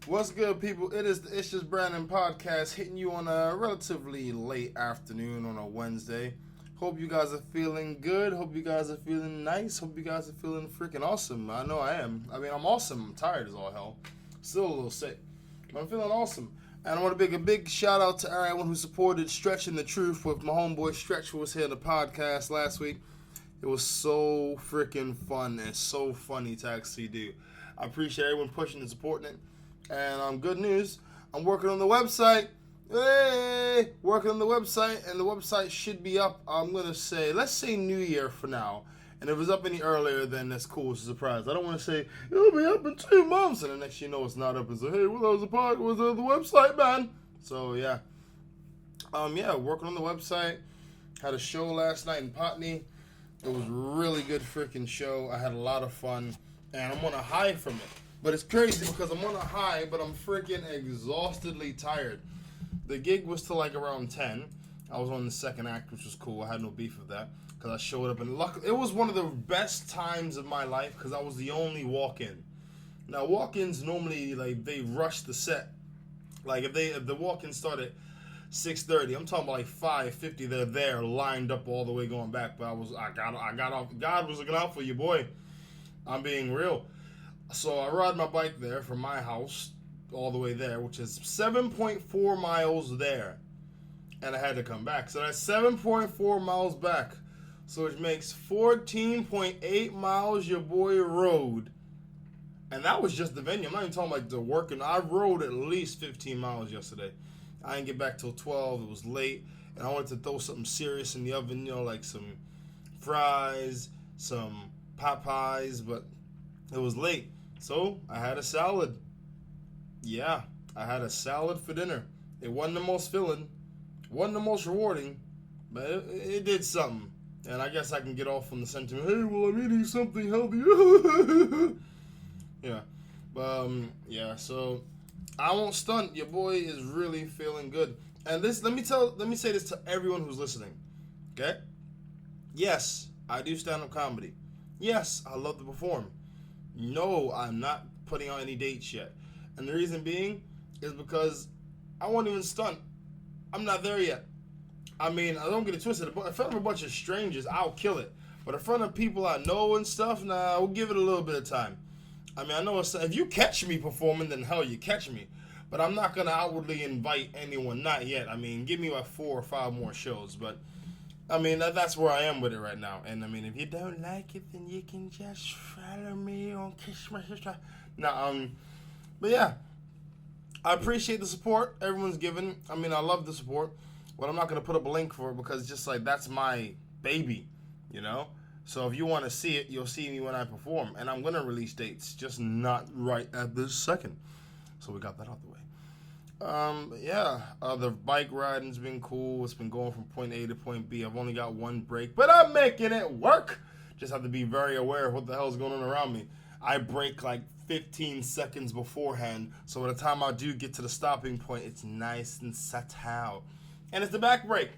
What's good, people? It is the ItsJusBrandon Podcast hitting you on a relatively late afternoon on a Wednesday. Hope you guys are feeling good. Hope you guys are feeling nice. Hope you guys are feeling freaking awesome. I know I am. I mean, I'm awesome. I'm tired as all hell. Still a little sick. But I'm feeling awesome. And I want to make a big shout out to everyone who supported Stretching the Truth with my homeboy Stretch, who was here on the podcast last week. It was so freaking fun and so funny to actually do. I appreciate everyone pushing and supporting it. And good news, I'm working on the website. Hey, working on the website, and the website should be up. I'm gonna say, let's say New Year for now. And if it's up any earlier, then that's cool. It's a surprise. I don't want to say it'll be up in 2 months, and the next you know it's not up. And say, hey, well, the website, man. So yeah, working on the website. Had a show last night in Putney. It was a really good freaking show. I had a lot of fun, and I'm on a high from it. But it's crazy because I'm on a high, but I'm freaking exhaustedly tired. The gig was till like around 10. I was on the second act, which was cool. I had no beef with that because I showed up, and luckily, it was one of the best times of my life because I was the only walk-in. Now, walk-ins normally, like, they rush the set. Like, if the walk-in started 6:30, I'm talking about like 5:50. They're there, lined up all the way going back. But I got off. God was looking out for you, boy. I'm being real. So I ride my bike there from my house all the way there, which is 7.4 miles there. And I had to come back. So that's 7.4 miles back. So it makes 14.8 miles your boy rode. And that was just the venue. I'm not even talking like the working. I rode at least 15 miles yesterday. I didn't get back till 12. It was late. And I wanted to throw something serious in the oven, like some fries, some pot pies, but it was late. So I had a salad. Yeah, I had a salad for dinner. It wasn't the most filling, wasn't the most rewarding, but it did something. And I guess I can get off on the sentiment, hey, well, I'm eating something healthy. Yeah. So I won't stunt. Your boy is really feeling good. And let me say this to everyone who's listening. Okay? Yes, I do stand-up comedy. Yes, I love to perform. No, I'm not putting on any dates yet. And the reason being is because I won't even stunt. I'm not there yet. I mean, I don't get it twisted. In front of a bunch of strangers, I'll kill it. But in front of people I know and stuff, nah, we'll give it a little bit of time. I mean, I know if you catch me performing, then hell, you catch me. But I'm not going to outwardly invite anyone, not yet. I mean, give me like 4 or 5 more shows. But I mean, that's where I am with it right now. And I mean, if you don't like it, then you can just follow me on Kiss My Sister. But yeah, I appreciate the support everyone's given. I mean, I love the support, but I'm not going to put up a link for it because just like that's my baby, So if you want to see it, you'll see me when I perform. And I'm going to release dates, just not right at this second. So we got that out the way. The bike riding's been cool. It's been going from point A to point B. I've only got one break, but I'm making it work. Just have to be very aware of what the hell's going on around me. I break like 15 seconds beforehand, so by the time I do get to the stopping point, it's nice and set out. And it's the back brake.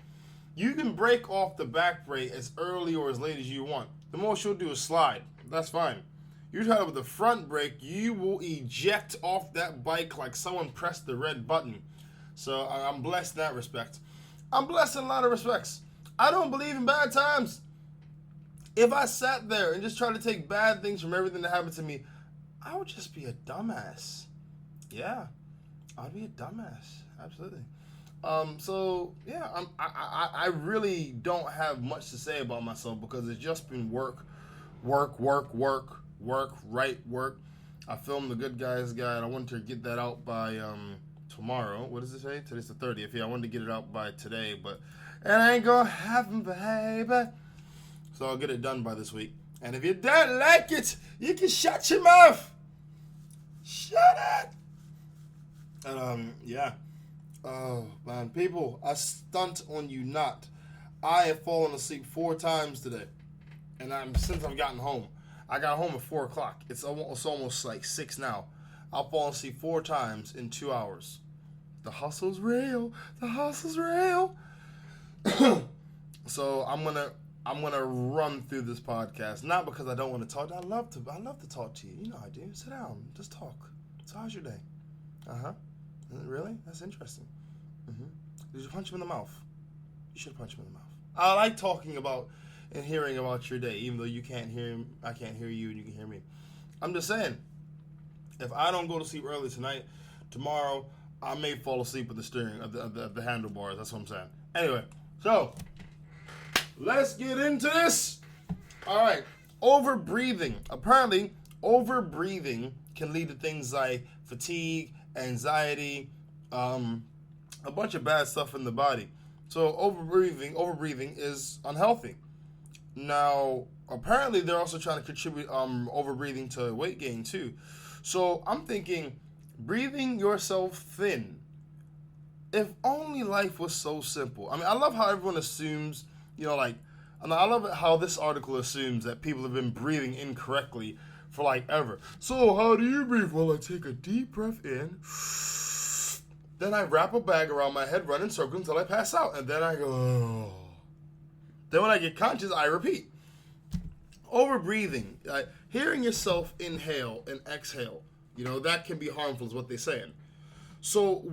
You can break off the back brake as early or as late as you want. The most you'll do is slide. That's fine. You try with the front brake, you will eject off that bike like someone pressed the red button. So I'm blessed in that respect. I'm blessed in a lot of respects. I don't believe in bad times. If I sat there and just tried to take bad things from everything that happened to me, I would just be a dumbass. Yeah, I'd be a dumbass. Absolutely. I really don't have much to say about myself because it's just been work. I filmed the Good Guys Guide. I wanted to get that out by tomorrow. What does it say? Today's the 30th. Yeah, I wanted to get it out by today, but it ain't gonna happen, baby. So I'll get it done by this week. And if you don't like it, you can shut your mouth. Shut it. And Oh man, people, I stunt on you not. I have fallen asleep 4 times today, and since I've gotten home. I got home at 4 o'clock. It's almost like 6 now. I've fallen asleep 4 times in 2 hours. The hustle's real. The hustle's real. So I'm gonna run through this podcast, not because I don't want to talk. I love to talk to you. You know I do. Sit down, just talk. So how's your day? Uh-huh. Really? That's interesting. Mm-hmm. Did you punch him in the mouth? You should punch him in the mouth. I like talking about and hearing about your day, even though you can't hear him. I can't hear you, and you can hear me. I'm just saying, if I don't go to sleep early tonight, tomorrow I may fall asleep with the steering of the handlebars. That's what I'm saying. Anyway, so let's get into this. All right, over-breathing. Apparently, over-breathing can lead to things like fatigue, anxiety, a bunch of bad stuff in the body. So over-breathing is unhealthy. Now, apparently, they're also trying to contribute over-breathing to weight gain too. So I'm thinking, breathing yourself thin. If only life was so simple. I mean, I love how everyone assumes, I love how this article assumes that people have been breathing incorrectly for like ever. So how do you breathe? Well, I take a deep breath in, then I wrap a bag around my head, run in circles until I pass out, and then I go, oh. Then when I get conscious, I repeat. Over-breathing, hearing yourself inhale and exhale, that can be harmful is what they're saying. So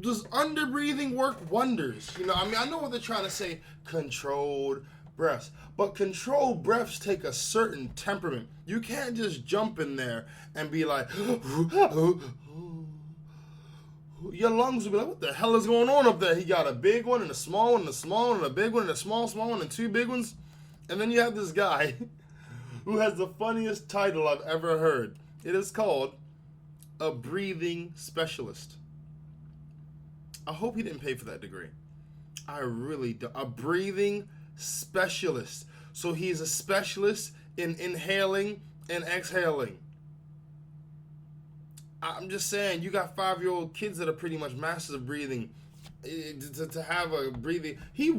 does under-breathing work wonders? I know what they're trying to say, controlled breaths. But controlled breaths take a certain temperament. You can't just jump in there and be like, your lungs will be like, what the hell is going on up there? He got a big one and a small one and a small one and a big one and a small one and two big ones. And then you have this guy who has the funniest title I've ever heard. It is called a breathing specialist. I hope he didn't pay for that degree. I really don't. A breathing specialist. So he's a specialist in inhaling and exhaling. I'm just saying, you got 5-year-old kids that are pretty much masters of breathing. To have a breathing, he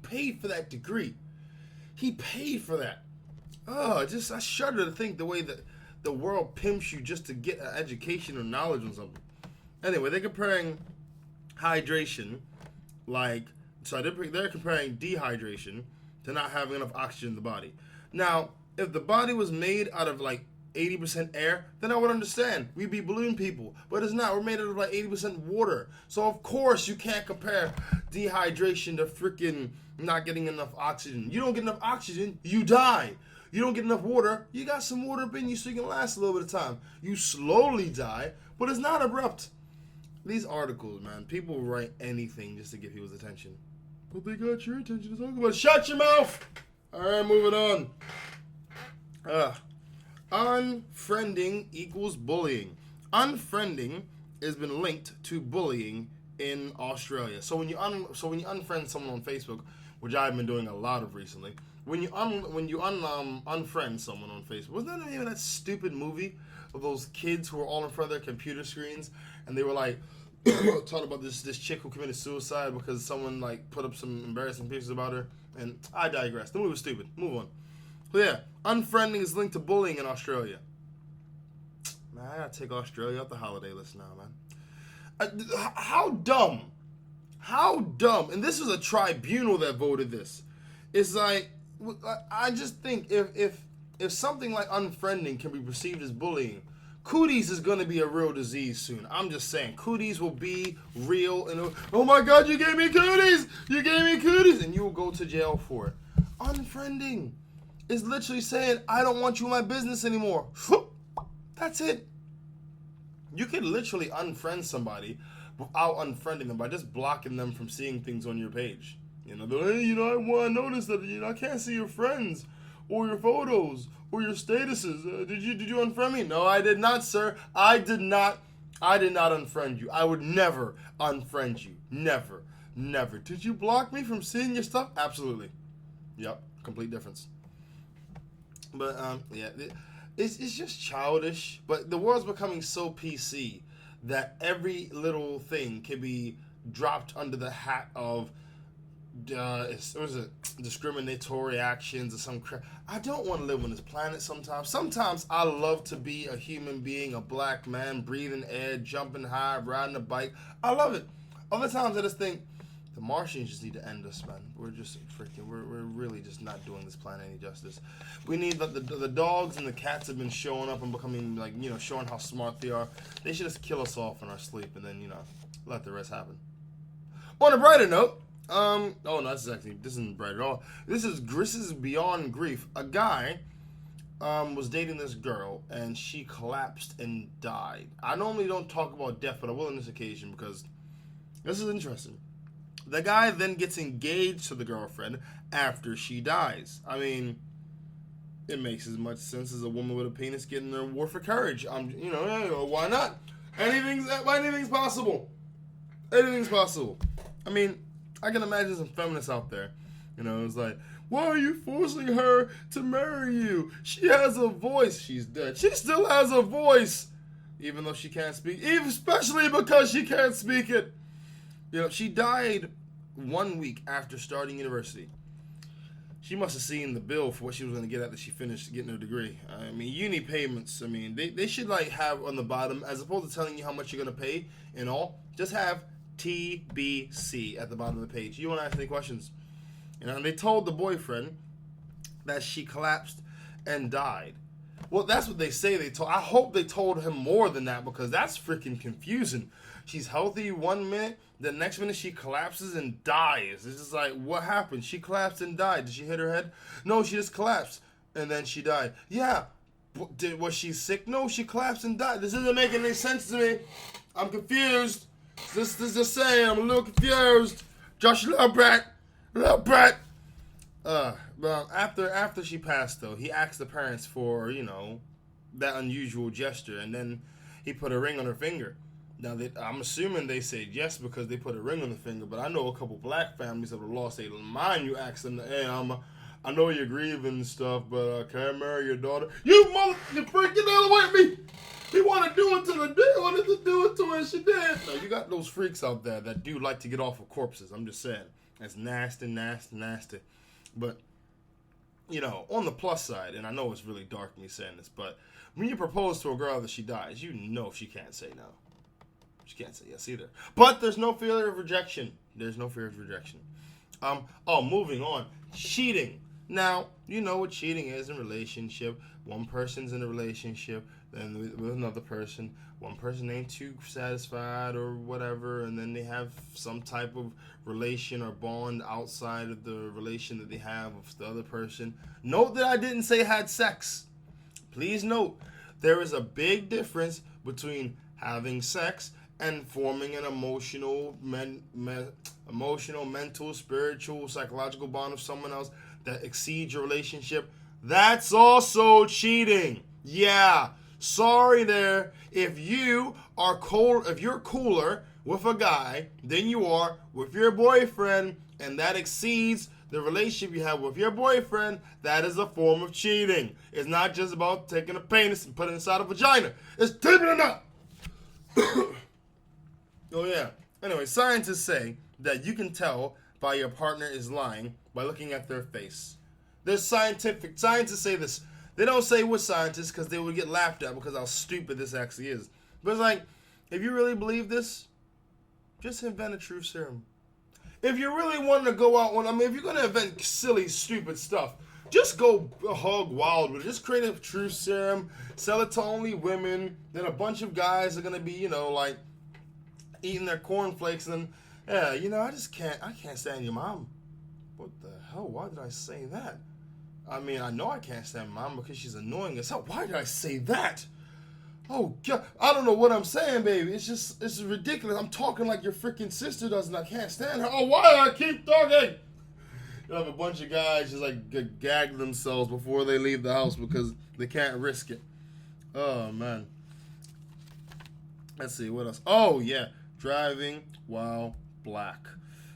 paid for that degree. He paid for that. I shudder to think the way that the world pimps you just to get an education or knowledge on something. Anyway, they're comparing hydration, they're comparing dehydration to not having enough oxygen in the body. Now, if the body was made out of 80% air, then I would understand. We'd be balloon people. But it's not. We're made out of 80% water. So, of course, you can't compare dehydration to freaking not getting enough oxygen. You don't get enough oxygen, you die. You don't get enough water, you got some water up in you so you can last a little bit of time. You slowly die, but it's not abrupt. These articles, man, people write anything just to get people's attention. But they got your attention to talk about. Shut your mouth! Alright, moving on. Unfriending equals bullying. Unfriending has been linked to bullying in Australia. So when you unfriend someone on Facebook, which I've been doing a lot of recently, when you unfriend someone on Facebook, wasn't that the name of that stupid movie of those kids who were all in front of their computer screens and they were talking about this chick who committed suicide because someone put up some embarrassing pictures about her? And I digress. The movie was stupid. Move on. But yeah, unfriending is linked to bullying in Australia. Man, I gotta take Australia off the holiday list now, man. How dumb? How dumb? And this was a tribunal that voted this. It's I just think if something like unfriending can be perceived as bullying, cooties is going to be a real disease soon. I'm just saying, cooties will be real. And oh my God, you gave me cooties! You gave me cooties! And you will go to jail for it. Unfriending is literally saying, I don't want you in my business anymore. That's it. You can literally unfriend somebody without unfriending them by just blocking them from seeing things on your page. Hey, I want to notice that I can't see your friends or your photos or your statuses. Did you unfriend me? No, I did not, sir. I did not unfriend you. I would never unfriend you. Never. Did you block me from seeing your stuff? Absolutely. Yep. Complete difference. But yeah, it's just childish. But the world's becoming so PC that every little thing can be dropped under the hat of discriminatory actions or some crap. I don't want to live on this planet sometimes. Sometimes I love to be a human being, a black man, breathing air, jumping high, riding a bike. I love it. Other times I just think, The Martians just need to end us, man. We're really just not doing this planet any justice. We need the dogs and the cats have been showing up and becoming, like, showing how smart they are. They should just kill us off in our sleep and then, let the rest happen. On a brighter note, oh no, this isn't bright at all. This is beyond grief. A guy was dating this girl and she collapsed and died. I normally don't talk about death, but I will on this occasion because this is interesting. The guy then gets engaged to the girlfriend after she dies. I mean, it makes as much sense as a woman with a penis getting an award for courage. Why not? Anything's possible. Anything's possible. I mean, I can imagine some feminists out there. It's like, why are you forcing her to marry you? She has a voice. She's dead. She still has a voice. Even though she can't speak. Especially because she can't speak it. She died 1 week after starting university. She must have seen the bill for what she was going to get after she finished getting her degree. I mean, uni payments, they should have on the bottom, as opposed to telling you how much you're going to pay and all, just have TBC at the bottom of the page. You won't ask any questions. They told the boyfriend that she collapsed and died. Well, that's what they say they told. I hope they told him more than that because that's freaking confusing. She's healthy 1 minute, the next minute she collapses and dies. It's just like, what happened? She collapsed and died. Did she hit her head? No, she just collapsed and then she died. Yeah. Was she sick? No, she collapsed and died. This isn't making any sense to me. I'm confused. This is just saying, I'm a little confused. Josh, little brat. Well, after she passed, though, he asked the parents for, that unusual gesture, and then he put a ring on her finger. Now, I'm assuming they said yes because they put a ring on the finger, but I know a couple black families that have lost their mind. You ask them, hey, I know you're grieving and stuff, but can I marry your daughter? You freaking hell away at me! He wanted to do it to the day, wanted to do it to her, and she did. Now, you got those freaks out there that do like to get off of corpses. I'm just saying. That's nasty. But, on the plus side, and I know it's really dark me saying this, but when you propose to a girl that she dies, she can't say no. She can't say yes either. But there's no fear of rejection. Moving on. Cheating. Now, you know what cheating is in a relationship. One person's in a relationship, then with another person. One person ain't too satisfied or whatever, and then they have some type of relation or bond outside of the relation that they have with the other person. Note that I didn't say had sex. Please note, there is a big difference between having sex and forming an emotional, mental, spiritual, psychological bond with someone else that exceeds your relationship. That's also cheating. Yeah. Sorry there. If you're cooler with a guy than you are with your boyfriend, and that exceeds the relationship you have with your boyfriend, that is a form of cheating. It's not just about taking a penis and putting it inside a vagina. It's deeper than that. Oh yeah. Anyway, scientists say that you can tell by your partner is lying by looking at their face. Scientists say this. They don't say what scientists because they would get laughed at because how stupid this actually is. But it's like, if you really believe this, just invent a truth serum. If you really want to go out if you're going to invent silly, stupid stuff, just go hog wild with it. Just create a truth serum, sell it to only women, then a bunch of guys are going to be, eating their cornflakes, and I can't stand your mom. What the hell? Why did I say that? I know I can't stand mom because she's annoying as hell. Why did I say that? Oh, God. I don't know what I'm saying, baby. It's ridiculous. I'm talking like your freaking sister does, and I can't stand her. Oh, why do I keep talking? You have a bunch of guys just gag themselves before they leave the house because they can't risk it. Oh, man. Let's see, what else? Oh, yeah. Driving while black.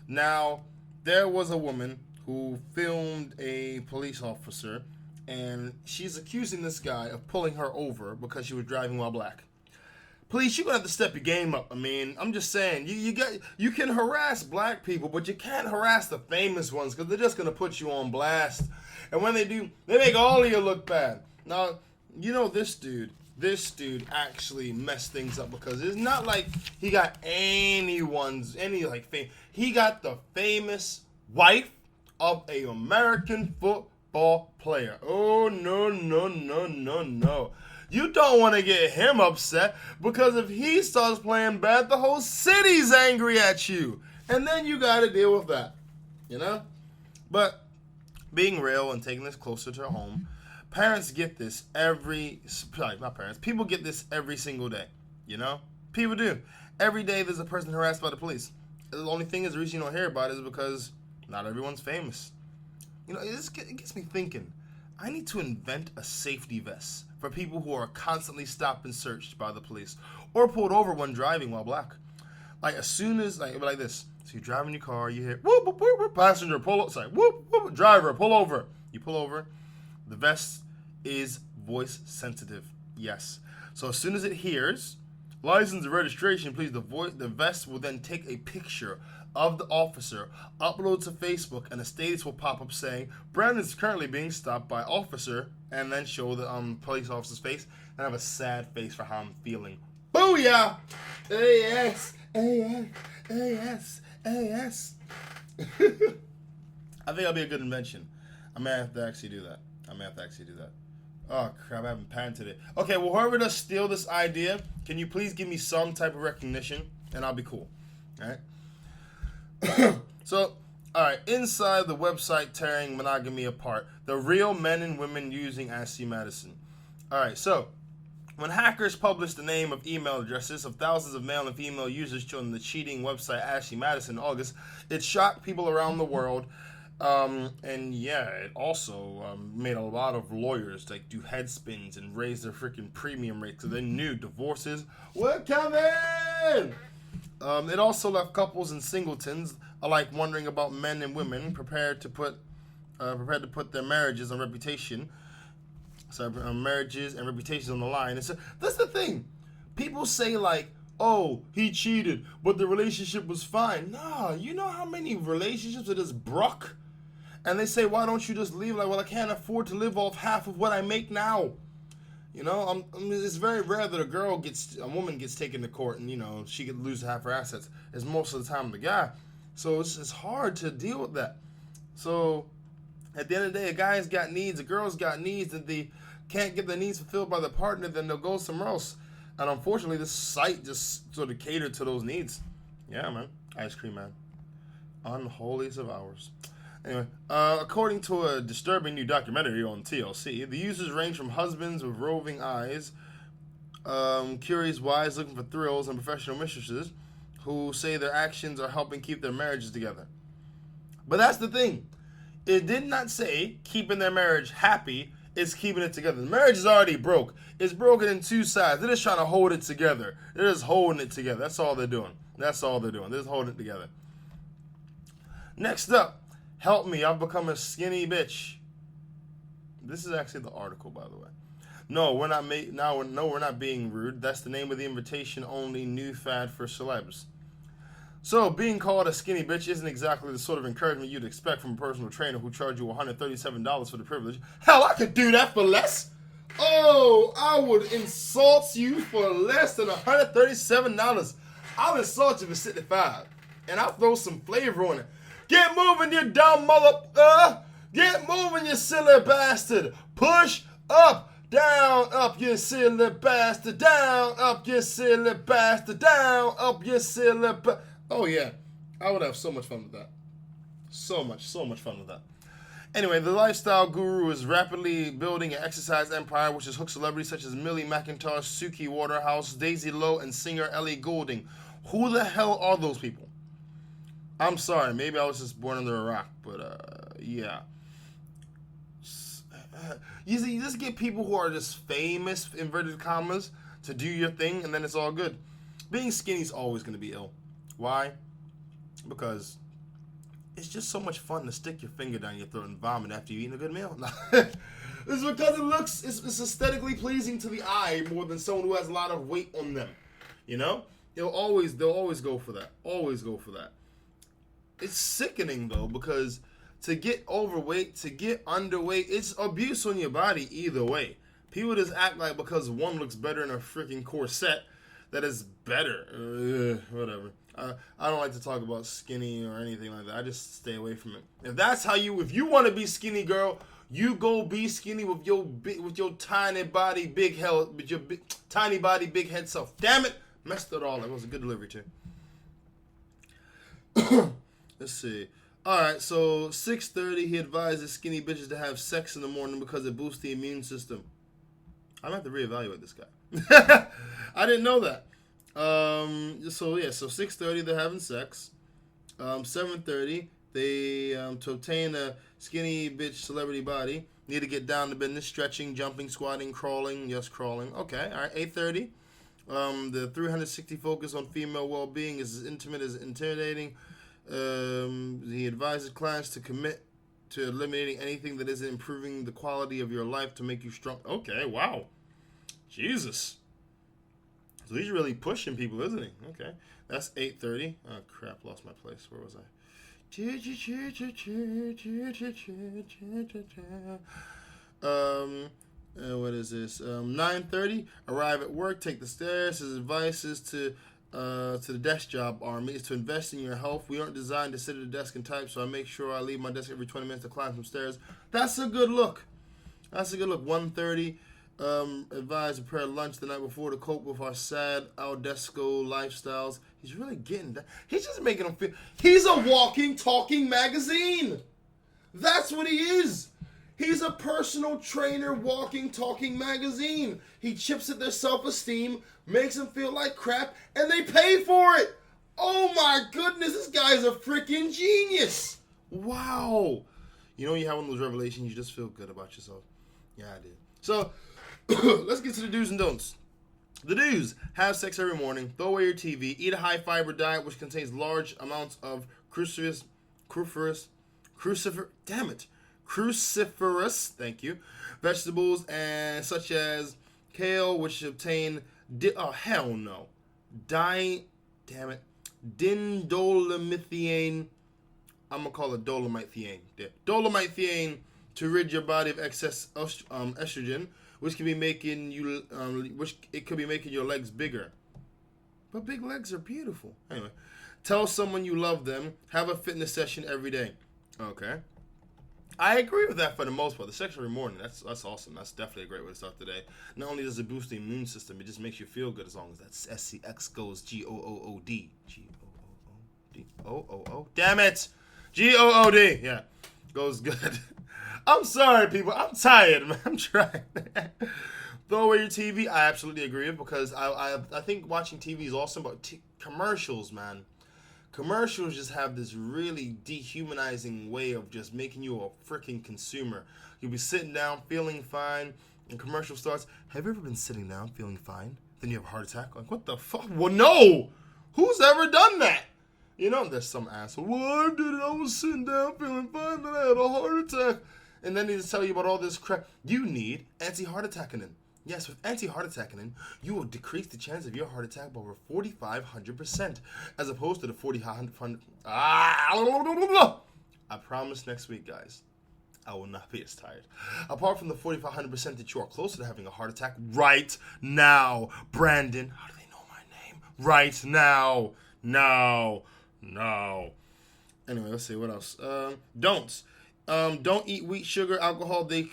Now, there was a woman who filmed a police officer, and she's accusing this guy of pulling her over because she was driving while black. Police, you're going to have to step your game up. I'm just saying, you can harass black people, but you can't harass the famous ones because they're just going to put you on blast. And when they do, they make all of you look bad. Now, this dude, this dude actually messed things up because it's not like he got any fame. He got the famous wife of a American football player. Oh, no. You don't want to get him upset because if he starts playing bad, the whole city's angry at you. And then you got to deal with that, you know? But being real and taking this closer to home, parents get this people get this every single day, you know? People do. Every day there's a person harassed by the police. The only thing is the reason you don't hear about it is because not everyone's famous. You know, it gets me thinking. I need to invent a safety vest for people who are constantly stopped and searched by the police or pulled over when driving while black. Like as soon as like this. So you're driving your car, you hear whoop whoop whoop, whoop passenger pull up, sorry, whoop whoop driver pull over. You pull over. The vest is voice sensitive. Yes. So as soon as it hears license and registration, please, the vest will then take a picture of the officer, upload to Facebook, and a status will pop up saying, Brandon is currently being stopped by officer, and then show the police officer's face, and have a sad face for how I'm feeling. Booyah! A-S, A-S, A-S, A-S. I think that'll be a good invention. I may have to actually do that. Oh, crap, I haven't patented it. Okay, well, whoever does steal this idea, can you please give me some type of recognition, and I'll be cool. All right? So, alright, inside the website tearing monogamy apart, the real men and women using Ashley Madison. Alright, so, when hackers published the name of email addresses of thousands of male and female users joining the cheating website Ashley Madison in August, it shocked people around the world. And yeah, it also made a lot of lawyers like do head spins and raise their freaking premium rate because they knew divorces were coming. It also left couples and singletons alike wondering about men and women prepared to put their marriages and reputations on the line. And so that's the thing. People say like, "Oh, he cheated, but the relationship was fine." Nah, you know how many relationships are just broke? And they say, "Why don't you just leave?" Like, well, I can't afford to live off half of what I make now. You know, it's very rare that a woman gets taken to court and, you know, she could lose half her assets. It's most of the time the guy. So it's hard to deal with that. So at the end of the day, a guy's got needs, a girl's got needs, and they can't get their needs fulfilled by the partner, then they'll go somewhere else. And unfortunately, this site just sort of catered to those needs. Yeah, man. Ice cream, man. Unholiest of hours. Anyway, according to a disturbing new documentary on TLC, the users range from husbands with roving eyes, curious wives looking for thrills, and professional mistresses who say their actions are helping keep their marriages together. But that's the thing. It did not say keeping their marriage happy, it's keeping it together. The marriage is already broke. It's broken in two sides. They're just trying to hold it together. They're just holding it together. That's all they're doing. They're just holding it together. Next up. Help me, I've become a skinny bitch. This is actually the article, by the way. No, we're not being rude. That's the name of the invitation-only new fad for celebs. So, being called a skinny bitch isn't exactly the sort of encouragement you'd expect from a personal trainer who charged you $137 for the privilege. Hell, I could do that for less. Oh, I would insult you for less than $137. I'll insult you for $65, and I'll throw some flavor on it. Get moving, you dumb mother. Get moving, you silly bastard. Push up, down, up, you silly bastard. Down, up, you silly bastard. Down, up, you silly bastard. Oh, yeah. I would have so much fun with that. So much fun with that. Anyway, the lifestyle guru is rapidly building an exercise empire, which has hooked celebrities such as Millie McIntosh, Suki Waterhouse, Daisy Lowe, and singer Ellie Goulding. Who the hell are those people? I'm sorry, maybe I was just born under a rock, but yeah. You see, you just get people who are just famous, inverted commas, to do your thing, and then it's all good. Being skinny is always going to be ill. Why? Because it's just so much fun to stick your finger down your throat and vomit after you eat a good meal. It's because it's aesthetically pleasing to the eye more than someone who has a lot of weight on them. You know? They'll always go for that. Always go for that. It's sickening, though, because to get overweight, to get underweight, it's abuse on your body either way. People just act like because one looks better in a freaking corset, that is better. Whatever. I don't like to talk about skinny or anything like that. I just stay away from it. If you want to be skinny, girl, you go be skinny with your tiny body, big head, with your tiny body, big head self. Damn it, messed it all up. It was a good delivery too. Let's see. All right, so 6:30, he advises skinny bitches to have sex in the morning because it boosts the immune system. I'm gonna have to reevaluate this guy. I didn't know that. So 6:30 they're having sex. 7:30 they to obtain a skinny bitch celebrity body need to get down to business, stretching, jumping, squatting, crawling. Yes, crawling. Okay, all right. 8:30. The 360 focus on female well-being is as intimate as intimidating. He advises clients to commit to eliminating anything that isn't improving the quality of your life to make you strong. Okay, wow. Jesus. So he's really pushing people, isn't he? Okay. That's 8:30. Oh, crap. Lost my place. Where was I? What is this? 9:30. Arrive at work. Take the stairs. His advice is to the desk job army is to invest in your health. We aren't designed to sit at a desk and type, so I make sure I leave my desk every 20 minutes to climb some stairs. That's a good look. 1:30. Advise to prepare lunch the night before to cope with our sad aldesco lifestyles. He's really getting that. He's just making them feel. He's a walking, talking magazine. That's what he is. He's a personal trainer, walking, talking magazine. He chips at their self-esteem, makes them feel like crap, and they pay for it. Oh my goodness, this guy's a freaking genius. Wow. You know, you have one of those revelations, you just feel good about yourself. Yeah, I did. So, let's get to the do's and don'ts. The do's: have sex every morning, throw away your TV, eat a high-fiber diet which contains large amounts of cruciferous, thank you, vegetables and such as kale, which obtain dindolomethane. I'm gonna call it dolomethane. Dolomethane to rid your body of excess estrogen, which could be making your legs bigger. But big legs are beautiful. Anyway, tell someone you love them. Have a fitness session every day. Okay. I agree with that for the most part. The sex every morning, that's awesome. That's definitely a great way to start the day. Not only does it boost the immune system, it just makes you feel good as long as that SCX goes GOOD. GOOD. Damn it! GOOD. Yeah. Goes good. I'm sorry, people. I'm tired, man. I'm trying. Throw away your TV. I absolutely agree with, because I think watching TV is awesome, but commercials, man. Commercials just have this really dehumanizing way of just making you a freaking consumer. You'll be sitting down feeling fine, and commercial starts. Have you ever been sitting down feeling fine? Then you have a heart attack? Like, what the fuck? Well, no! Who's ever done that? You know, there's some asshole. Well, I did it. I was sitting down feeling fine, then I had a heart attack. And then they just tell you about all this crap. You need anti-heart attacking. Yes, with anti-heart attacking, you will decrease the chance of your heart attack by over 4,500%, as opposed to the 4,500. I promise next week, guys, I will not be as tired. Apart from the 4,500% that you are closer to having a heart attack right now, Brandon. How do they know my name? Right now. No. Anyway, let's see what else. Don'ts. Don't eat wheat, sugar, alcohol. They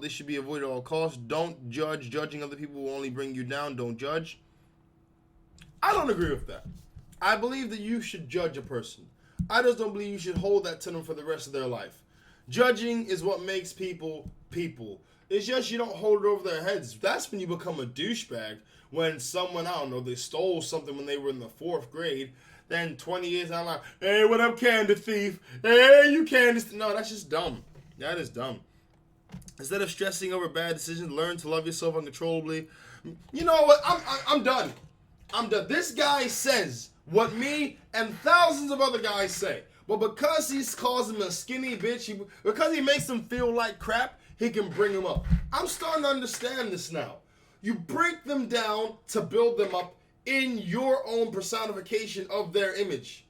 should be avoided at all costs. Don't judge. Judging other people will only bring you down. Don't judge. I don't agree with that. I believe that you should judge a person. I just don't believe you should hold that to them for the rest of their life. Judging is what makes people people. It's just you don't hold it over their heads. That's when you become a douchebag. When someone, I don't know, they stole something when they were in the 4th grade. Then 20 years down the line, hey, what up, candy thief? Hey, you candy. No, that's just dumb. That is dumb. Instead of stressing over bad decisions, learn to love yourself uncontrollably. You know what? I'm done. This guy says what me and thousands of other guys say. But because he calls him a skinny bitch, because he makes them feel like crap, he can bring them up. I'm starting to understand this now. You break them down to build them up in your own personification of their image.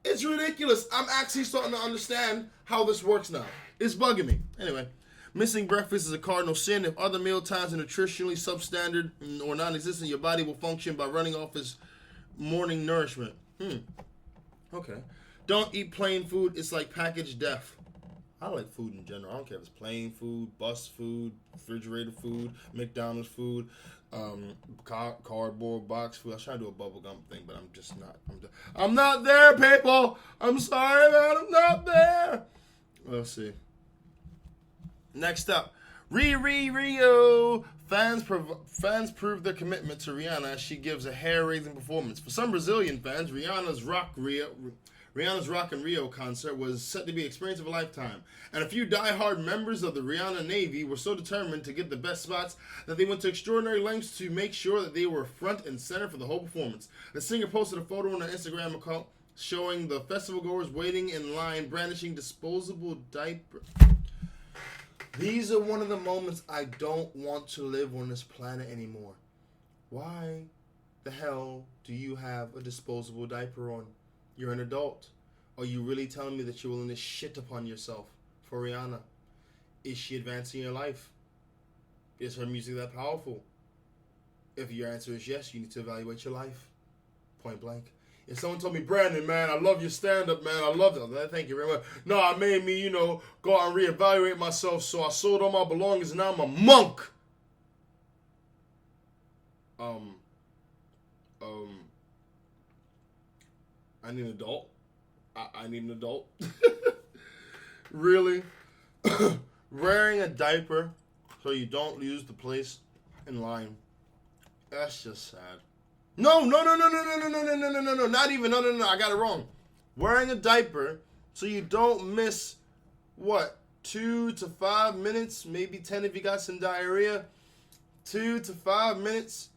It's ridiculous. I'm actually starting to understand how this works now. It's bugging me. Anyway, Missing breakfast is a cardinal sin. If other meal times are nutritionally substandard or non-existent, your body will function by running off its morning nourishment. Okay. Don't eat plain food. It's like packaged death. I like food in general. I don't care if it's plain food, bus food, refrigerator food, McDonald's food, cardboard box food. I was trying to do a bubblegum thing, but I'm just not. I'm not there, people. I'm sorry, man. I'm not there. Let's see. Next up, Rio. Fans prove their commitment to Rihanna as she gives a hair-raising performance. For some Brazilian fans, Rihanna's Rock in Rio concert was set to be an experience of a lifetime. And a few die-hard members of the Rihanna Navy were so determined to get the best spots that they went to extraordinary lengths to make sure that they were front and center for the whole performance. The singer posted a photo on her Instagram account showing the festival goers waiting in line brandishing disposable diapers. These are one of the moments I don't want to live on this planet anymore. Why the hell do you have a disposable diaper on? You're an adult. Are you really telling me that you're willing to shit upon yourself for Rihanna? Is she advancing your life? Is her music that powerful? If your answer is yes, you need to evaluate your life. Point blank. If someone told me, Brandon, man, I love your stand-up, man, I love it. Thank you very much. No, I made me, go out and reevaluate myself, so I sold all my belongings, and now I'm a monk. I need an adult. I need an adult. Really? Wearing a diaper so you don't lose the place in line. That's just sad. No, not even, no, I got it wrong. Wearing a diaper so you don't miss, 2 to 5 minutes, maybe 10 if you got some diarrhea, 2 to 5 minutes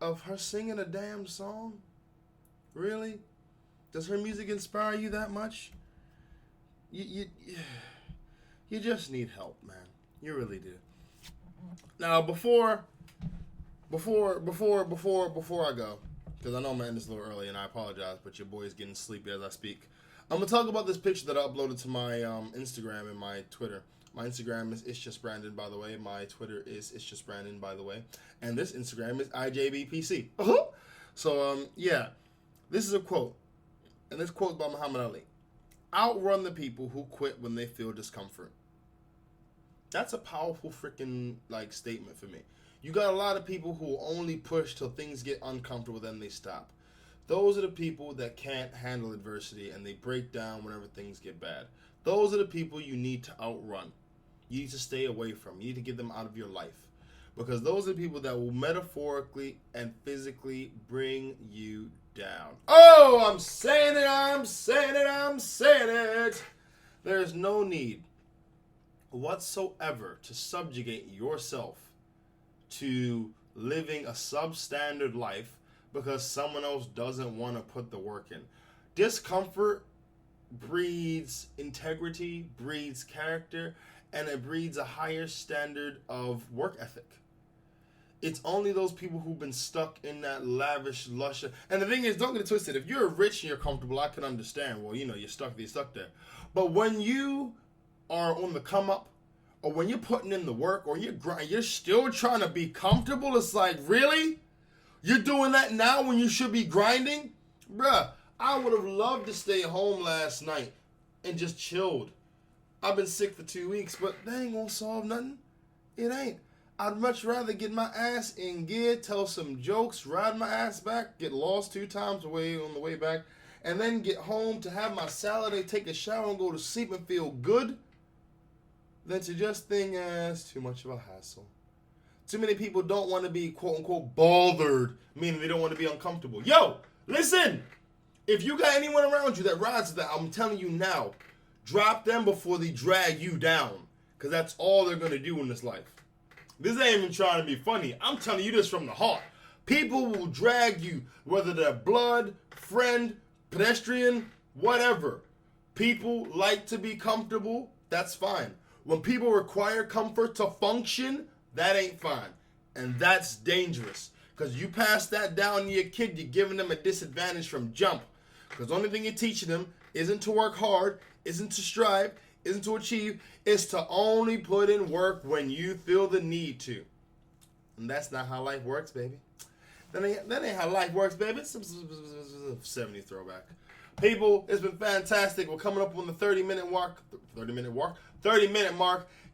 of her singing a damn song? Really? Does her music inspire you that much? You just need help, man. You really do. Now, before I go, because I know I'm going to end this a little early, and I apologize, but your boy is getting sleepy as I speak. I'm going to talk about this picture that I uploaded to my Instagram and my Twitter. My Instagram is ItsJusBrandon, by the way. My Twitter is ItsJusBrandon, by the way. And this Instagram is IJBPC. So, yeah. This is a quote. And this quote is by Muhammad Ali. Outrun the people who quit when they feel discomfort. That's a powerful freaking, statement for me. You got a lot of people who only push till things get uncomfortable, then they stop. Those are the people that can't handle adversity and they break down whenever things get bad. Those are the people you need to outrun. You need to stay away from. You need to get them out of your life. Because those are the people that will metaphorically and physically bring you down. Oh, I'm saying it. There's no need whatsoever to subjugate yourself to living a substandard life because someone else doesn't want to put the work in. Discomfort breeds integrity, breeds character, and it breeds a higher standard of work ethic. It's only those people who've been stuck in that lavish, lush. And the thing is, don't get it twisted. If you're rich and you're comfortable, I can understand. Well, you're stuck there. But when you are on the come up, or when you're putting in the work, or you're still trying to be comfortable, it's like, really? You're doing that now when you should be grinding? Bruh, I would have loved to stay home last night and just chilled. I've been sick for 2 weeks, but that ain't gonna solve nothing. It ain't. I'd much rather get my ass in gear, tell some jokes, ride my ass back, get lost 2 times away on the way back, and then get home to have my salad and take a shower and go to sleep and feel good, than to just think, it's too much of a hassle. Too many people don't want to be, quote-unquote, bothered, meaning they don't want to be uncomfortable. Yo, listen! If you got anyone around you that rides that, I'm telling you now, drop them before they drag you down, because that's all they're going to do in this life. This ain't even trying to be funny. I'm telling you this from the heart. People will drag you, whether they're blood, friend, pedestrian, whatever. People like to be comfortable. That's fine. When people require comfort to function, that ain't fine. And that's dangerous. Because you pass that down to your kid, you're giving them a disadvantage from jump. Because the only thing you're teaching them isn't to work hard, isn't to strive, isn't to achieve. It's to only put in work when you feel the need to. And that's not how life works, baby. That ain't how life works, baby. 70 throwback. People, it's been fantastic. We're coming up on the 30-minute mark.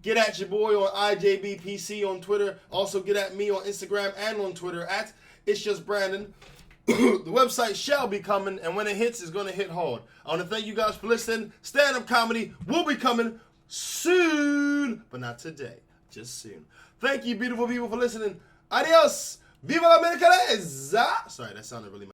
Get at your boy on IJBPC on Twitter. Also get at me on Instagram and on Twitter at ItsJusBrandon. The website shall be coming, and when it hits, it's going to hit hard. I want to thank you guys for listening. Stand-up comedy will be coming soon, but not today, just soon. Thank you, beautiful people, for listening. Adios. Viva la Americanesa. Sorry, that sounded really